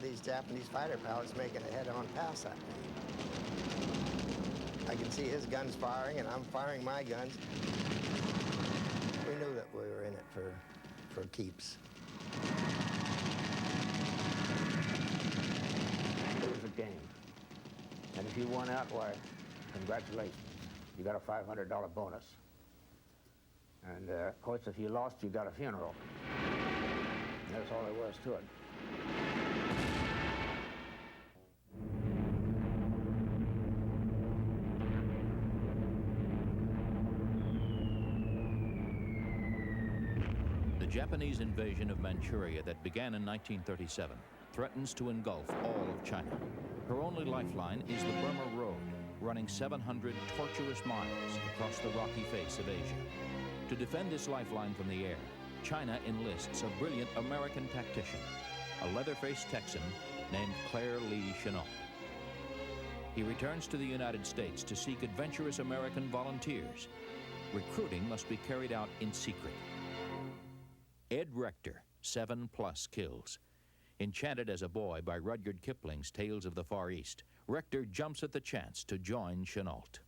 of these Japanese fighter pilots making a head-on pass at me. I can see his guns firing, and I'm firing my guns. We knew that we were in it for keeps. It was a game. And if you won out, why, congratulations. You got a $500 bonus. And of course, if you lost, you got a funeral. That's all there was to it. The Japanese invasion of Manchuria that began in 1937 threatens to engulf all of China. Her only lifeline is the Burma Road, running 700 tortuous miles across the rocky face of Asia. To defend this lifeline from the air, China enlists a brilliant American tactician, a leather-faced Texan named Claire Lee Chennault. He returns to the United States to seek adventurous American volunteers. Recruiting must be carried out in secret. Ed Rector, 7+ kills. Enchanted as a boy by Rudyard Kipling's Tales of the Far East, Rector jumps at the chance to join Chennault.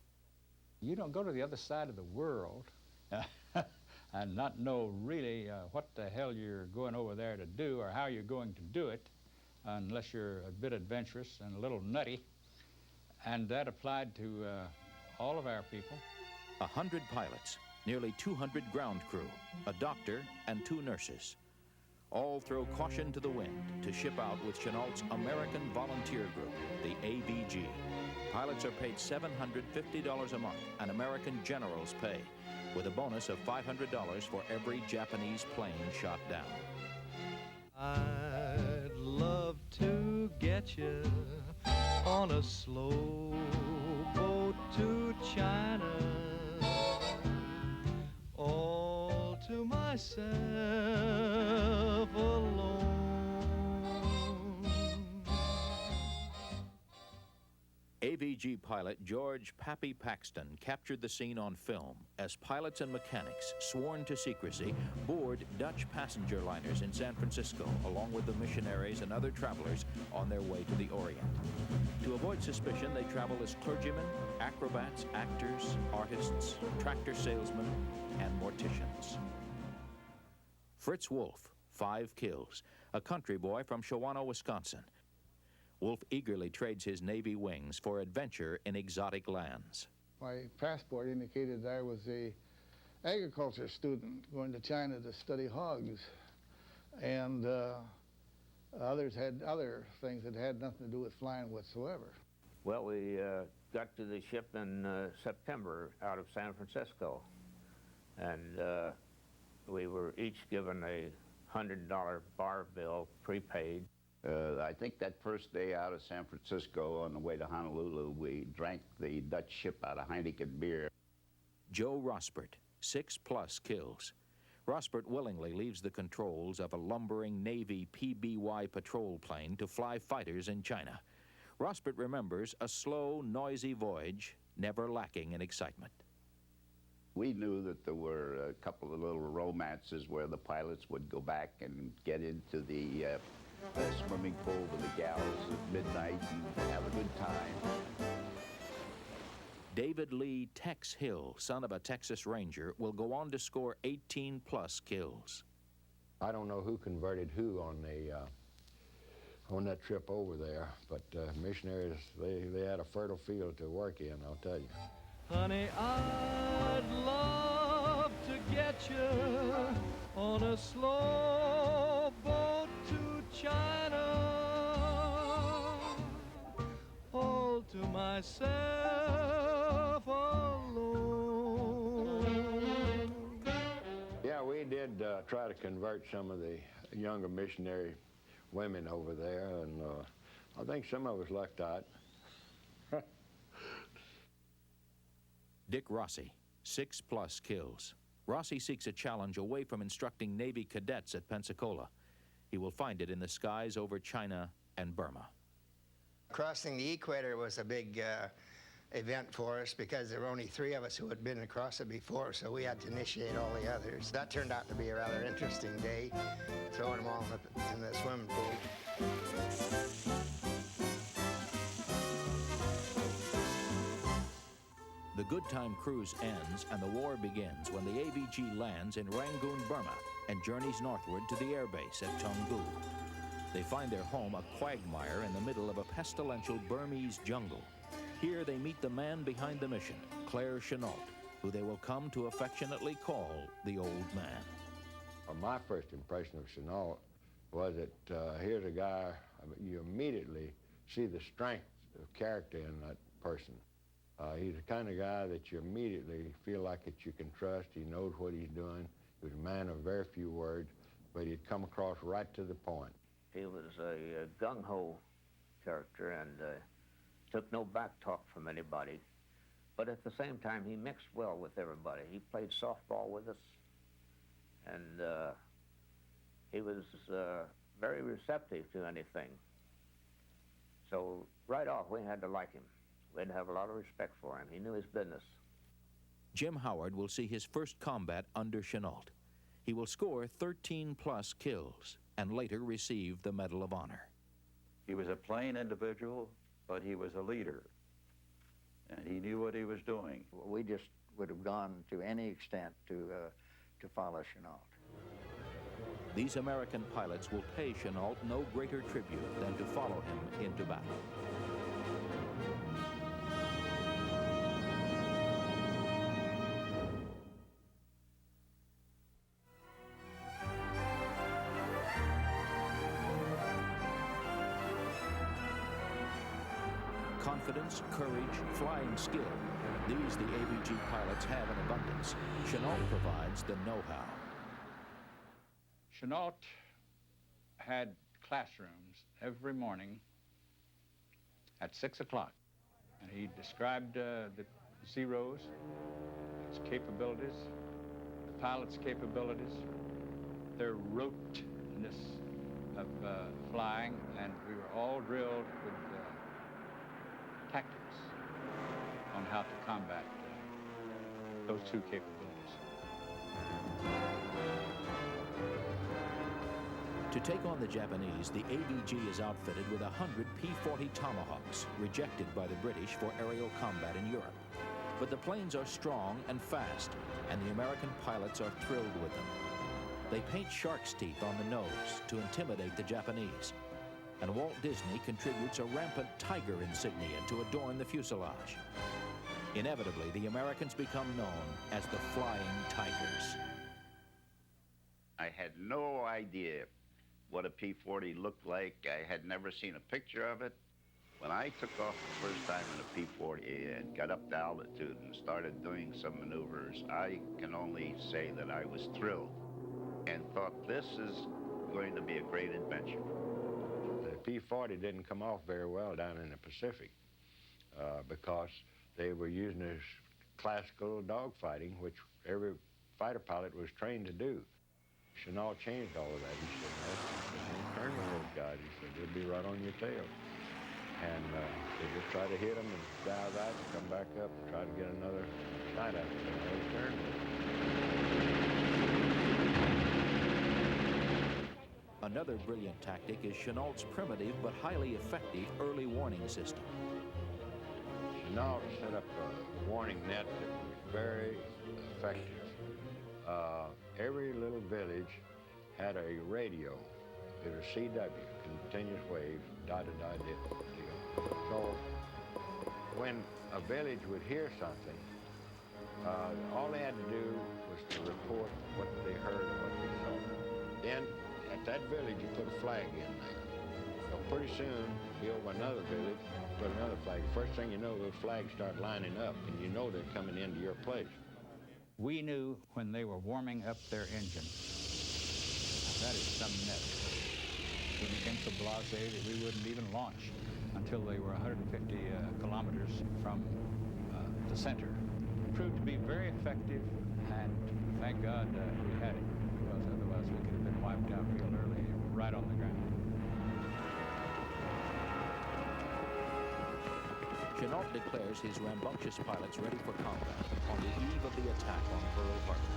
You don't go to the other side of the world and not know really what the hell you're going over there to do or how you're going to do it unless you're a bit adventurous and a little nutty. And that applied to all of our people. 100 pilots, nearly 200 ground crew, a doctor and 2 nurses. All throw caution to the wind to ship out with Chennault's American Volunteer Group, the AVG. Pilots are paid $750 a month, an American general's pay, with a bonus of $500 for every Japanese plane shot down. I'd love to get you on a slow boat to China, all to myself alone. AVG pilot George Pappy Paxton captured the scene on film as pilots and mechanics, sworn to secrecy, board Dutch passenger liners in San Francisco, along with the missionaries and other travelers on their way to the Orient. To avoid suspicion, they travel as clergymen, acrobats, actors, artists, tractor salesmen, and morticians. Fritz Wolf, 5 kills, a country boy from Shawano, Wisconsin. Wolf eagerly trades his Navy wings for adventure in exotic lands. My passport indicated that I was a agriculture student going to China to study hogs, and others had other things that had nothing to do with flying whatsoever. Well, we got to the ship in September out of San Francisco, and we were each given a $100 bar bill prepaid. I think that first day out of San Francisco on the way to Honolulu, we drank the Dutch ship out of Heineken beer. Joe Rospert, 6+ kills. Rospert willingly leaves the controls of a lumbering Navy PBY patrol plane to fly fighters in China. Rospert remembers a slow, noisy voyage, never lacking in excitement. We knew that there were a couple of little romances where the pilots would go back and get into the swimming pool with the gals at midnight and have a good time. David Lee Tex Hill, son of a Texas Ranger, will go on to score 18+ kills. I don't know who converted who on the on that trip over there, but missionaries, they had a fertile field to work in, I'll tell you. Honey, I'd love to get you on a slow boat to China, all to myself alone. Yeah, we did try to convert some of the younger missionary women over there, and I think some of us lucked out. Dick Rossi, 6+ kills. Rossi seeks a challenge away from instructing Navy cadets at Pensacola. He will find it in the skies over China and Burma. Crossing the equator was a big event for us because there were only 3 of us who had been across it before, so we had to initiate all the others. That turned out to be a rather interesting day, throwing them all in the swimming pool. The good time cruise ends and the war begins when the ABG lands in Rangoon, Burma, and journeys northward to the airbase at Toungoo. They find their home a quagmire in the middle of a pestilential Burmese jungle. Here they meet the man behind the mission, Claire Chenault, who they will come to affectionately call the Old Man. Well, my first impression of Chenault was that here's a guy, you immediately see the strength of character in that person. He's the kind of guy that you immediately feel like that you can trust. He knows what he's doing. He was a man of very few words, but he'd come across right to the point. He was a gung-ho character and took no back talk from anybody. But at the same time, he mixed well with everybody. He played softball with us, and he was very receptive to anything. So right off, we had to like him. We had to have a lot of respect for him. He knew his business. Jim Howard will see his first combat under Chenault. He will score 13+ kills and later receive the Medal of Honor. He was a plain individual, but he was a leader, and he knew what he was doing. We just would have gone to any extent to follow Chenault. These American pilots will pay Chenault no greater tribute than to follow him into battle. Confidence, courage, flying skill. These the ABG pilots have in abundance. Chenault provides the know-how. Chenault had classrooms every morning at 6 o'clock. And he described the Zeros, its capabilities, the pilot's capabilities, their roteness of flying, and we were all drilled with tactics on how to combat those 2 capabilities. To take on the Japanese, the ABG is outfitted with 100 P-40 Tomahawks, rejected by the British for aerial combat in Europe. But the planes are strong and fast, and the American pilots are thrilled with them. They paint shark's teeth on the nose to intimidate the Japanese. And Walt Disney contributes a rampant tiger insignia to adorn the fuselage. Inevitably, the Americans become known as the Flying Tigers. I had no idea what a P-40 looked like. I had never seen a picture of it. When I took off the first time in a P-40 and got up to altitude and started doing some maneuvers, I can only say that I was thrilled and thought this is going to be a great adventure. The P-40 didn't come off very well down in the Pacific because they were using this classical dogfighting, which every fighter pilot was trained to do. Chenault changed all of that. He said, no, don't turn on those guys. He said, they'll be right on your tail. And they just try to hit them and dive out and come back up and try to get another shot at them. They turn. Another brilliant tactic is Chenault's primitive but highly effective early warning system. Chenault set up a warning net that was very effective. Every little village had a radio. It was CW, continuous wave, da-da-da-da-da. So when a village would hear something, all they had to do was to report what they heard or what they saw. Then at that village, you put a flag in there. So pretty soon, be over another village, put another flag. First thing you know, those flags start lining up, and you know they're coming into your place. We knew when they were warming up their engine. That is some net. We became so blasé that we wouldn't even launch until they were 150 kilometers from the center. It proved to be very effective, and thank God we had it, because otherwise we could have been wiped out real early, right on the ground. Chenault declares his rambunctious pilots ready for combat on the eve of the attack on Pearl Harbor.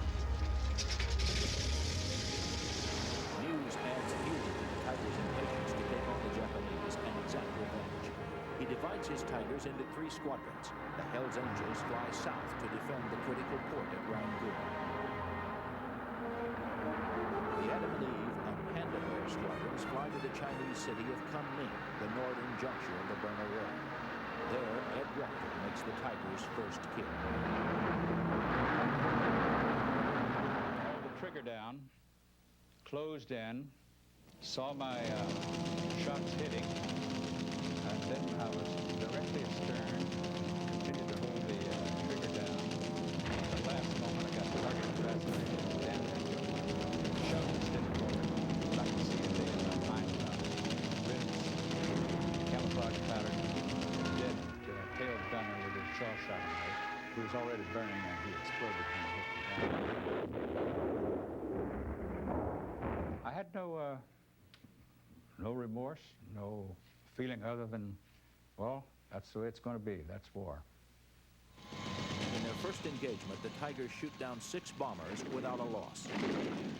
News adds fuel to the Tiger's impatience to take on the Japanese and exact revenge. He divides his Tigers into 3 squadrons. The Hells Angels fly south to defend the critical port at Rangoon. The Adam and Eve and Panda Bear squadrons fly to the Chinese city of Kunming, the northern juncture of the Burma Road. There, Ed Rector makes the Tigers' first kill. Held the trigger down, closed in, saw my shots hitting, and then I was directly astern, continued to hold the trigger down. At the last moment, I got target assassinated down there. Shoved instead of forward. I could see it there in my mind. Ribs, camouflage pattern, dead tail gunner with his jaw shot away. He was already burning and he exploded when he hit the ground. I had no remorse, no feeling other than, well, that's the way it's going to be. That's war. In their first engagement, the Tigers shoot down 6 bombers without a loss.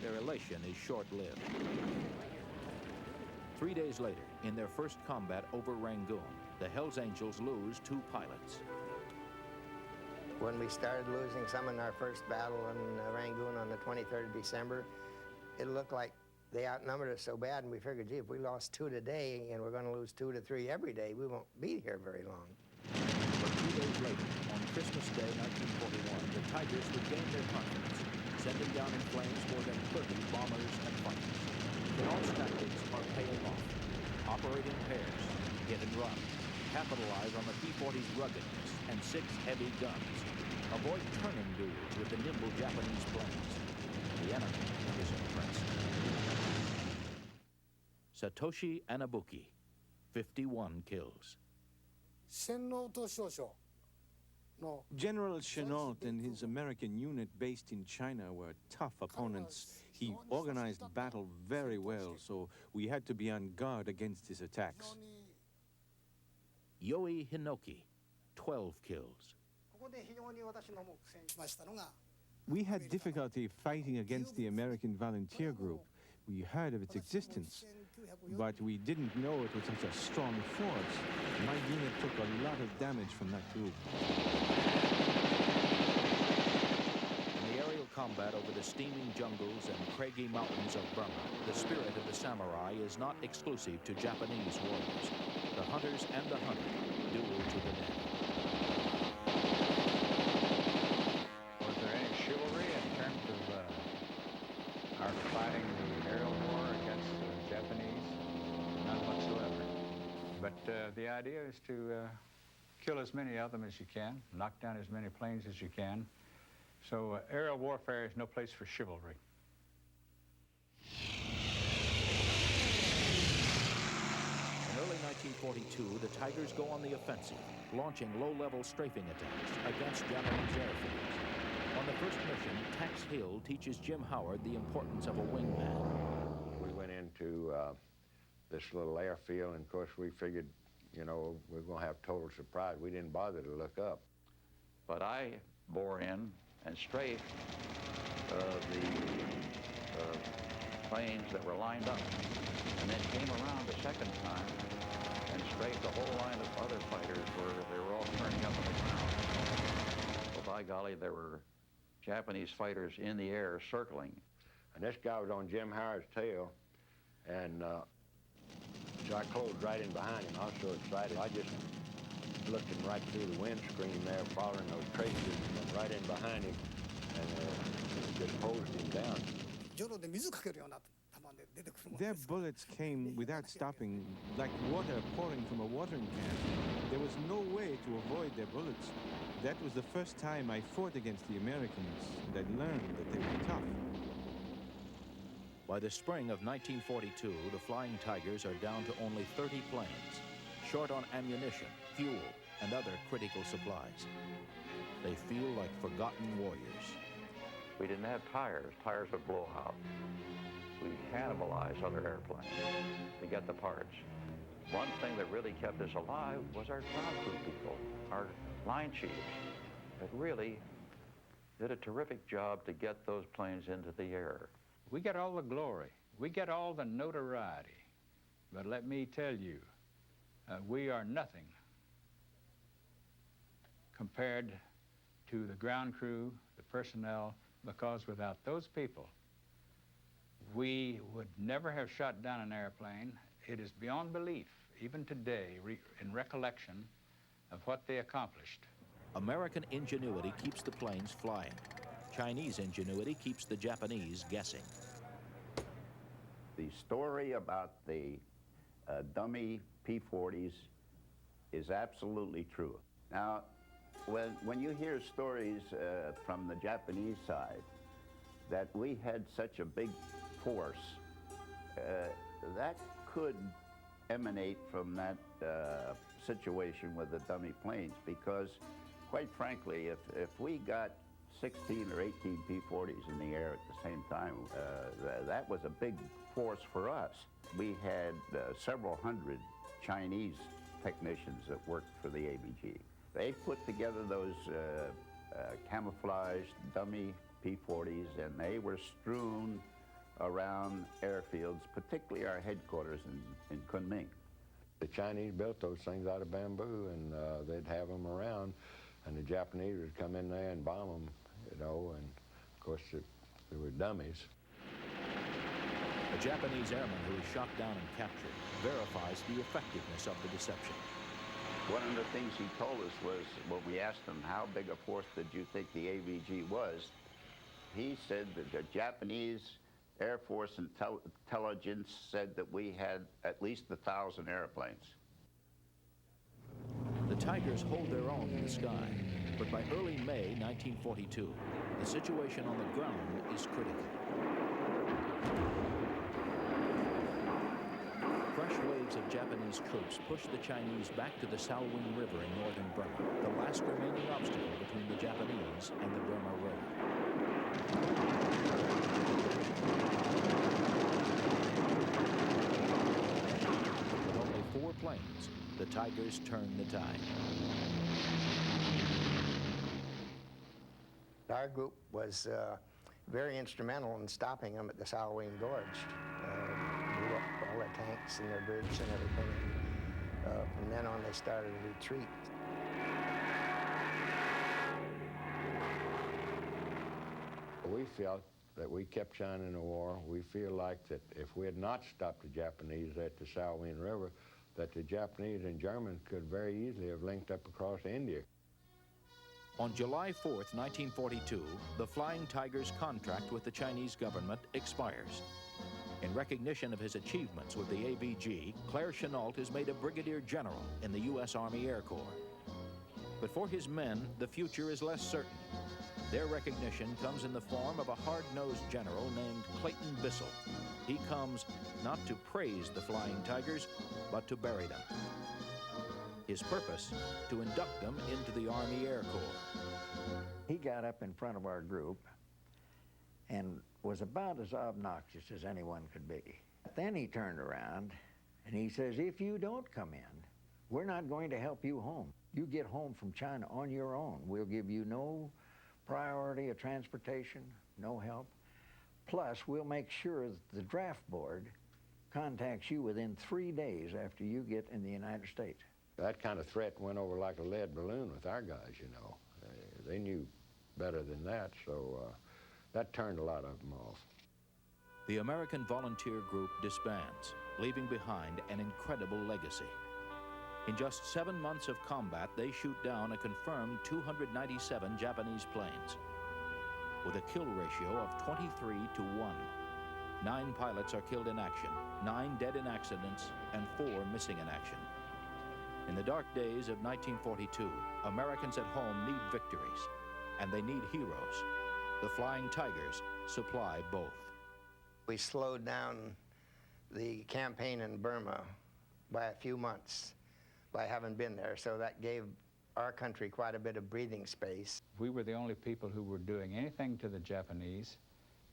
Their elation is short-lived. 3 days later, in their first combat over Rangoon, the Hells Angels lose 2 pilots. When we started losing some in our first battle in Rangoon on the 23rd of December, it looked like they outnumbered us so bad, and we figured, gee, if we lost 2 today and we're going to lose 2 to 3 every day, we won't be here very long. But 2 days later, on Christmas Day 1941, the Tigers regained their confidence, sending down in flames more than 30 bombers and fighters. Chenault's tactics are paying off. Operate in pairs, hit and run, capitalize on the P-40's ruggedness and 6 heavy guns. Avoid turning duels with the nimble Japanese planes. The enemy is impressed. Satoshi Anabuki, 51 kills. General Chenault and his American unit based in China were tough opponents. He organized battle very well, so we had to be on guard against his attacks. Yoi Hinoki, 12 kills. We had difficulty fighting against the American volunteer group. We heard of its existence, but we didn't know it was such a strong force. My unit took a lot of damage from that group. In the aerial combat over the steaming jungles and craggy mountains of Burma, the spirit of the samurai is not exclusive to Japanese warriors. The hunters and the hunted duel to the death. Was there any chivalry in terms of our fighting the aerial war against the Japanese? None whatsoever. But the idea is to kill as many of them as you can, knock down as many planes as you can. So aerial warfare is no place for chivalry. In early 1942, the Tigers go on the offensive, launching low-level strafing attacks against Japanese airfields. On the first mission, Tex Hill teaches Jim Howard the importance of a wingman. We went into this little airfield, and of course we figured, you know, we were going to have total surprise. We didn't bother to look up. But I bore in and strafed the planes that were lined up, and then came around the second time and strafed the whole line of other fighters where they were all turning up on the ground. Well, by golly, there were Japanese fighters in the air circling. And this guy was on Jim Howard's tail, and so I closed right in behind him. I was so excited. I just looking right through the windscreen there, following those traces, and went right in behind him, and just hosed him down. Their bullets came without stopping, like water pouring from a watering can. There was no way to avoid their bullets. That was the first time I fought against the Americans, and I learned that they were tough. By the spring of 1942, the Flying Tigers are down to only 30 planes, short on ammunition, fuel, and other critical supplies. They feel like forgotten warriors. We didn't have tires. Tires would blow out. We cannibalized other airplanes to get the parts. One thing that really kept us alive was our ground crew people, our line chiefs, that really did a terrific job to get those planes into the air. We get all the glory. We get all the notoriety. But let me tell you, we are nothing compared to the ground crew, the personnel, because without those people, we would never have shot down an airplane. It is beyond belief, even today, in recollection of what they accomplished. American ingenuity keeps the planes flying. Chinese ingenuity keeps the Japanese guessing. The story about the dummy P-40s is absolutely true. Now, when you hear stories from the Japanese side that we had such a big force, that could emanate from that situation with the dummy planes, because quite frankly, if we got 16 or 18 P-40s in the air at the same time, that was a big force for us. We had several hundred Chinese technicians that worked for the ABG. They put together those camouflaged dummy P-40s, and they were strewn around airfields, particularly our headquarters in Kunming. The Chinese built those things out of bamboo, and they'd have them around, and the Japanese would come in there and bomb them, you know, and of course they were dummies. A Japanese airman who is shot down and captured verifies the effectiveness of the deception. One of the things he told us was, when we asked him how big a force did you think the AVG was, he said that the Japanese Air Force intelligence said that we had at least 1,000 airplanes. The Tigers hold their own in the sky, but by early May 1942, the situation on the ground is critical. Fresh waves of Japanese troops push the Chinese back to the Salween River in northern Burma, the last remaining obstacle between the Japanese and the Burma Road. With only 4 planes, the Tigers turn the tide. Our group was very instrumental in stopping them at the Salween Gorge. Blew up all their tanks and their bridge and everything. From then on, they started a retreat. We felt that we kept shining the war. We feel like that if we had not stopped the Japanese at the Salween River, that the Japanese and Germans could very easily have linked up across India. On July 4th, 1942, the Flying Tigers contract with the Chinese government expires. In recognition of his achievements with the AVG, Claire Chennault is made a brigadier general in the U.S. Army Air Corps. But for his men, the future is less certain. Their recognition comes in the form of a hard-nosed general named Clayton Bissell. He comes not to praise the Flying Tigers, but to bury them. His purpose, to induct them into the Army Air Corps. He got up in front of our group and was about as obnoxious as anyone could be. Then he turned around and he says, if you don't come in, we're not going to help you home. You get home from China on your own. We'll give you no priority of transportation, no help. Plus, we'll make sure that the draft board contacts you within 3 days after you get in the United States. That kind of threat went over like a lead balloon with our guys, you know. They knew better than that, so that turned a lot of them off. The American volunteer group disbands, leaving behind an incredible legacy. In just 7 months of combat, they shoot down a confirmed 297 Japanese planes, with a kill ratio of 23 to 1. 9 pilots are killed in action, 9 dead in accidents, and 4 missing in action. In the dark days of 1942, Americans at home need victories, and they need heroes. The Flying Tigers supply both. We slowed down the campaign in Burma by a few months by having been there, so that gave our country quite a bit of breathing space. We were the only people who were doing anything to the Japanese.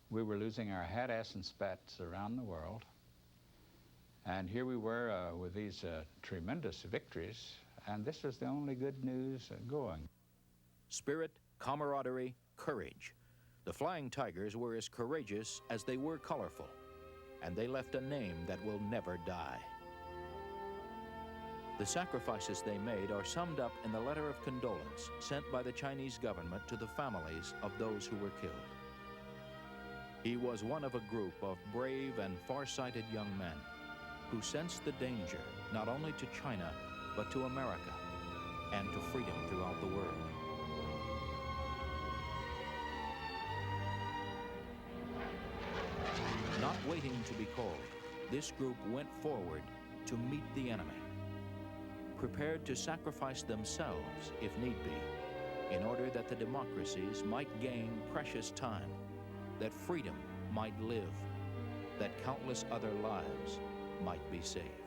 We were losing our hat, ass, and spats around the world. And here we were with these tremendous victories, and this was the only good news going. Spirit, camaraderie, courage. The Flying Tigers were as courageous as they were colorful, and they left a name that will never die. The sacrifices they made are summed up in the letter of condolence sent by the Chinese government to the families of those who were killed. He was one of a group of brave and far-sighted young men who sensed the danger not only to China, but to America and to freedom throughout the world. Not waiting to be called, this group went forward to meet the enemy, prepared to sacrifice themselves, if need be, in order that the democracies might gain precious time, that freedom might live, that countless other lives might be saved.